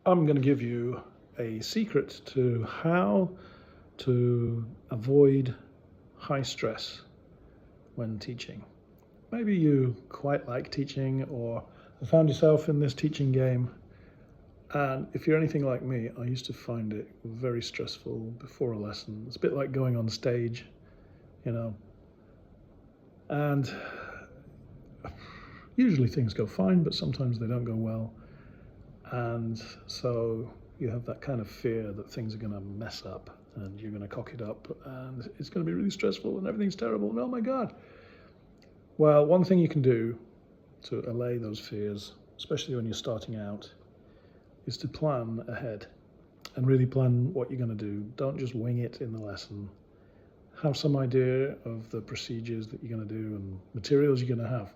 I'm going to give you a secret to how to avoid high stress when teaching. Maybe you quite like teaching or have found yourself in this teaching game. And if you're anything like me, I used to find it very stressful before a lesson. It's a bit like going on stage, you know. And usually things go fine, but sometimes they don't go well. And so you have that kind of fear that things are going to mess up and you're going to cock it up and it's going to be really stressful and everything's terrible. And oh my God. Well, one thing you can do to allay those fears, especially when you're starting out, is to plan ahead and really plan what you're going to do. Don't just wing it in the lesson. Have some idea of the procedures that you're going to do and materials you're going to have.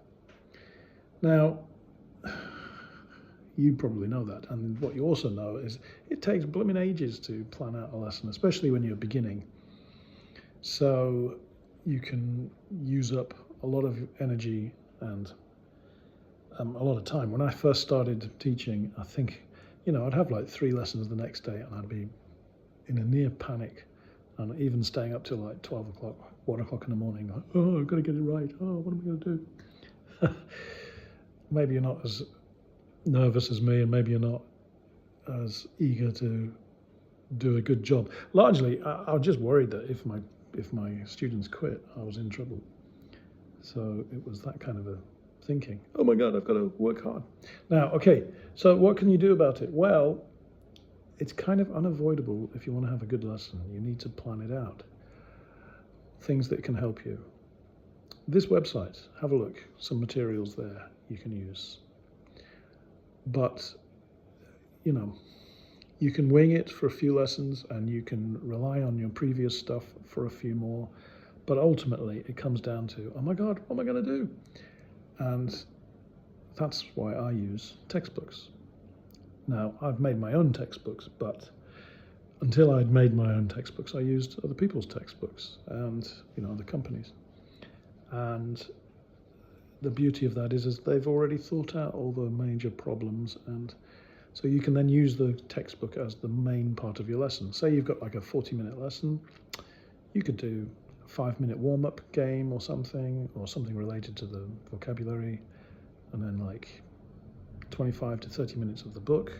Now, you probably know that. And what you also know is it takes blooming ages to plan out a lesson, especially when you're beginning. So you can use up a lot of energy and a lot of time. When I first started teaching, I think, I'd have like 3 lessons the next day and I'd be in a near panic and even staying up till like 12 o'clock, 1 o'clock in the morning. Like, oh, I've got to get it right. Oh, what am I going to do? Maybe you're not as nervous as me and maybe you're not as eager to do a good job. Largely, I was just worried that if my students quit, I was in trouble. So it was that kind of a thinking. Oh my God, I've got to work hard. Now, okay, so what can you do about it? Well, it's kind of unavoidable if you want to have a good lesson. You need to plan it out. Things that can help you. This website, have a look. Some materials there you can use. But, you can wing it for a few lessons and you can rely on your previous stuff for a few more. But ultimately, it comes down to, oh my God, what am I going to do? And that's why I use textbooks. Now, I've made my own textbooks, but until I'd made my own textbooks, I used other people's textbooks and, other companies. And the beauty of that is they've already thought out all the major problems, and so you can then use the textbook as the main part of your lesson. Say you've got like a 40-minute lesson, you could do a 5-minute warm-up game or something related to the vocabulary, and then like 25 to 30 minutes of the book,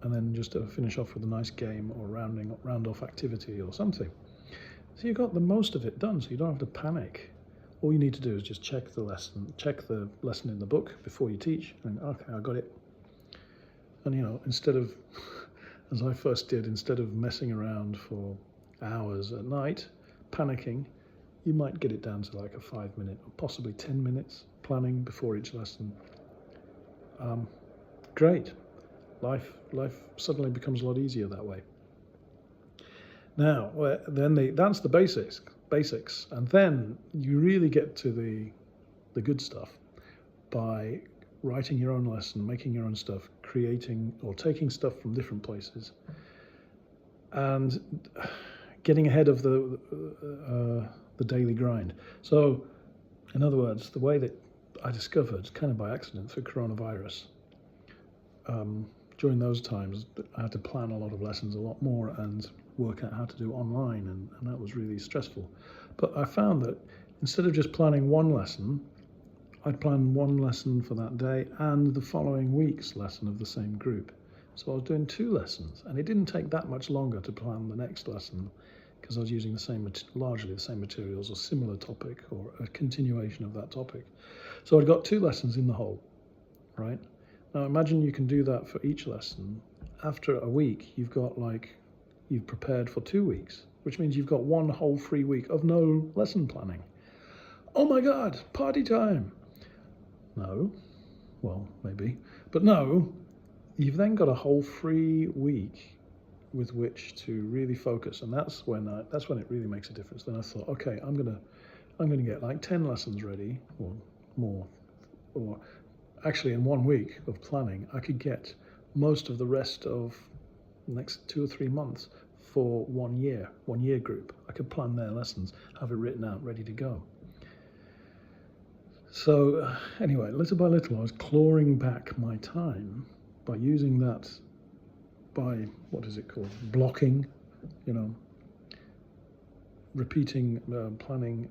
and then just to finish off with a nice game or round-off activity or something. So you've got the most of it done, so you don't have to panic. All you need to do is just check the lesson in the book before you teach, and okay, I got it. And instead of, as I first did, instead of messing around for hours at night, panicking, you might get it down to like a 5-minute or possibly 10 minutes planning before each lesson. Great. Life suddenly becomes a lot easier that way. Now, that's the basics, and then you really get to the good stuff by writing your own lesson, making your own stuff, creating or taking stuff from different places, and getting ahead of the daily grind. So, in other words, the way that I discovered, kind of by accident, through coronavirus, during those times, I had to plan a lot of lessons a lot more and work out how to do online, and that was really stressful. But I found that instead of just planning one lesson, I'd plan one lesson for that day and the following week's lesson of the same group. So I was doing 2 lessons, and it didn't take that much longer to plan the next lesson because I was using largely the same materials, a similar topic or a continuation of that topic. So I'd got 2 lessons in the whole, right? Now imagine you can do that for each lesson. After a week, you've prepared for 2 weeks, which means you've got 1 whole free week of no lesson planning. Oh my God, party time. No, well, maybe, but no, you've then got a whole free week with which to really focus, and that's when it really makes a difference. Then I thought, okay, I'm gonna get like 10 lessons ready or more, or actually in 1 week of planning, I could get most of the rest of the next 2 or 3 months for 1 year group. I could plan their lessons, have it written out, ready to go. So anyway, little by little, I was clawing back my time by using that by, what is it called, blocking, repeating planning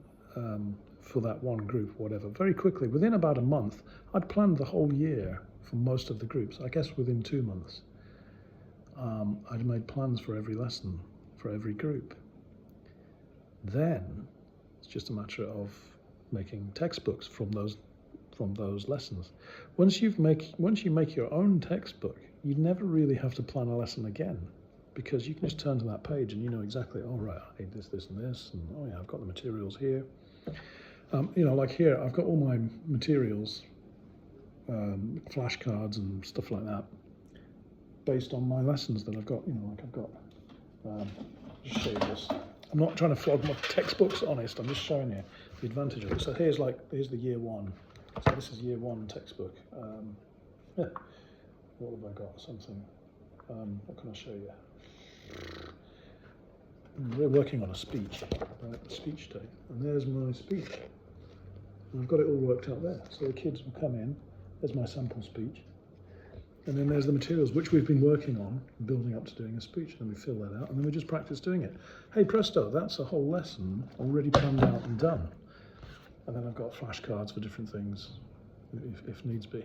for that one group, whatever. Very quickly, within about a month, I'd planned the whole year for most of the groups. I guess within 2 months, I'd made plans for every lesson, for every group. Then it's just a matter of making textbooks from those lessons. Once you make your own textbook, you never really have to plan a lesson again, because you can just turn to that page and you know exactly, oh right, I need this, this, and this, and oh yeah, I've got the materials here. Like here, I've got all my materials, flashcards and stuff like that, based on my lessons that I've got. Like I've got. Just show you this. I'm not trying to flog my textbooks, honest. I'm just showing you the advantage of it. So here's the year one. So this is year one textbook. What have I got? Something. What can I show you? We're working on a speech, right? Speech day, and there's my speech. And I've got it all worked out there. So the kids will come in. There's my sample speech, and then there's the materials which we've been working on, building up to doing a speech. And then we fill that out, and then we just practice doing it. Hey presto, that's a whole lesson already planned out and done. And then I've got flashcards for different things, if needs be.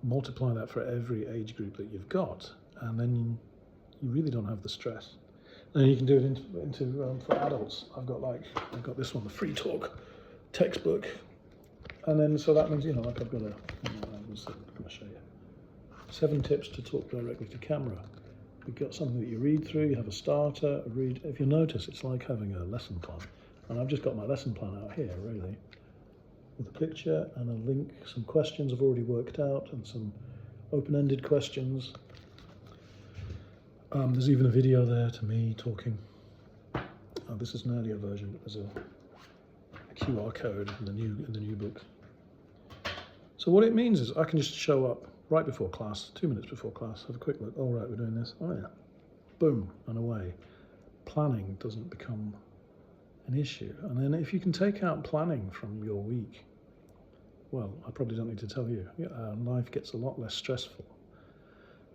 Multiply that for every age group that you've got, and then you really don't have the stress. And then you can do it into for adults. I've got this one, the Free Talk textbook, and then so that means like I've got I'm going to show you 7 tips to talk directly to camera. You've got something that you read through. You have a starter, a read. If you notice, it's like having a lesson plan. And I've just got my lesson plan out here, really, with a picture and a link, some questions I've already worked out, and some open-ended questions. There's even a video there to me talking. This is an earlier version, but there's a QR code in the new book. So what it means is I can just show up right before class, 2 minutes before class, have a quick look. All right, we're doing this. Oh yeah, boom, and away. Planning doesn't become an issue. And then if you can take out planning from your week, well, I probably don't need to tell you, life gets a lot less stressful.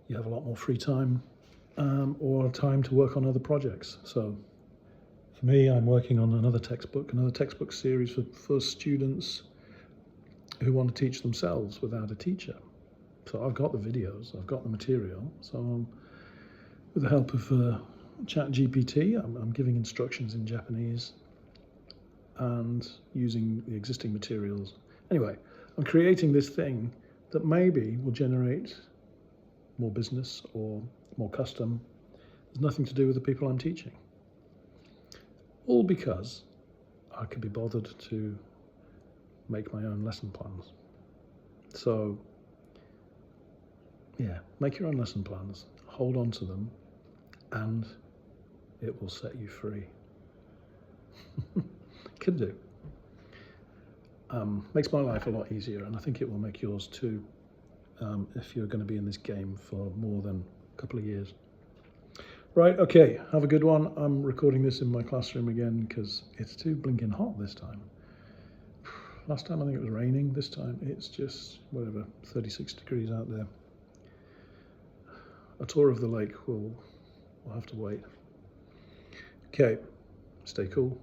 You have a lot more free time, or time to work on other projects. So for me, I'm working on another textbook series for students who want to teach themselves without a teacher. So I've got the videos, I've got the material. So with the help of ChatGPT, I'm giving instructions in Japanese and using the existing materials. Anyway, I'm creating this thing that maybe will generate more business or more custom. There's nothing to do with the people I'm teaching. All because I could be bothered to make my own lesson plans. So, yeah, make your own lesson plans, hold on to them, and it will set you free. Can do. Makes my life a lot easier, and I think it will make yours too, if you're going to be in this game for more than a couple of years. Right, okay, have a good one. I'm recording this in my classroom again because it's too blinking hot this time. Last time I think it was raining. This time it's just, 36 degrees out there. A tour of the lake will have to wait. Okay, stay cool.